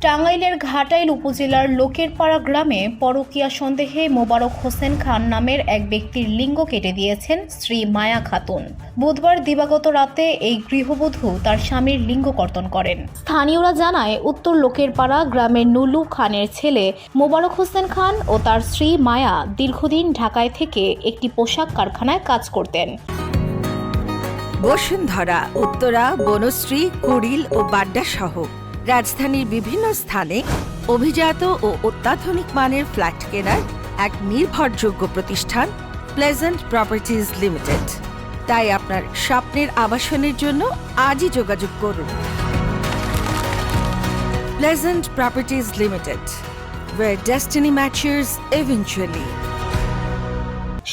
টাঙ্গাইলের ঘাটাইল উপজেলার লোকেরপাড়া গ্রামে পরকীয়া সন্দেহে মোবারক হোসেন খান নামের এক ব্যক্তির লিঙ্গ কেটে দিয়েছেন স্ত্রী মায়া খাতুন। বুধবার দিবাগত রাতে এই গৃহবধূ তার স্বামীর লিঙ্গ কর্তন করেন। স্থানীয়রা জানায়, উত্তর লোকেরপাড়া গ্রামের নুলু খানের ছেলে মোবারক হোসেন খান ও তার স্ত্রী মায়া দীর্ঘদিন ঢাকায় থেকে একটি পোশাক কারখানায় কাজ করতেন। বসুন্ধরা, উত্তরা, বনশ্রী, কুড়িল ও বাড্ডা সহ রাজধানীর বিভিন্ন স্থানে অভিজাত ও অত্যাধুনিক মানের ফ্ল্যাট কেনার এক নির্ভরযোগ্য প্রতিষ্ঠান প্লেজেন্ট প্রপার্টিজ লিমিটেড। তাই আপনার স্বপ্নের আবাসনের জন্য আজই যোগাযোগ করুন। Pleasant properties limited, where destiny matches eventually.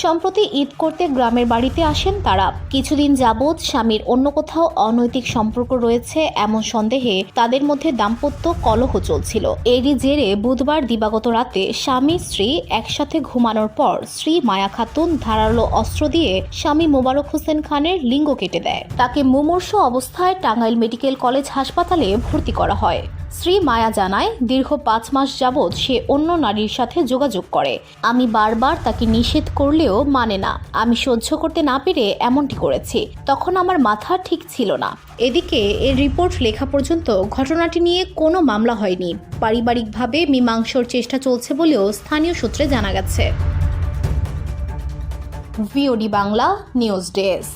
সম্প্রতি ঈদ করতে গ্রামের বাড়িতে আসেন তারা। কিছুদিন যাবৎ স্বামীর অন্য কোথাও অনৈতিক সম্পর্ক রয়েছে এমন সন্দেহে তাদের মধ্যে দাম্পত্য কলহ চলছিল। এরই জেরে বুধবার দিবাগত রাতে স্বামী স্ত্রী একসাথে ঘুমানোর পর স্ত্রী মায়া খাতুন ধারালো অস্ত্র দিয়ে স্বামী মোবারক হোসেন খানের লিঙ্গ কেটে দেয়। তাকে মুমূর্ষু অবস্থায় টাঙ্গাইল মেডিকেল কলেজ হাসপাতালে ভর্তি করা হয়। স্ত্রী মায়া জানায়, দীর্ঘ 5 মাস যাবৎ সে অন্য নারীর সাথে যোগাযোগ করে। আমি বারবার তাকে নিষেধ করলেও মানে না। আমি সহ্য করতে না পেরে এমনটি করেছি। তখন আমার মাথা ঠিক ছিল না। এদিকে এর রিপোর্ট লেখা পর্যন্ত ঘটনাটি নিয়ে কোনো মামলা হয়নি। পারিবারিকভাবে মীমাংসার চেষ্টা চলছে বলেও স্থানীয় সূত্রে জানা গেছে। VOD Bangla news desk.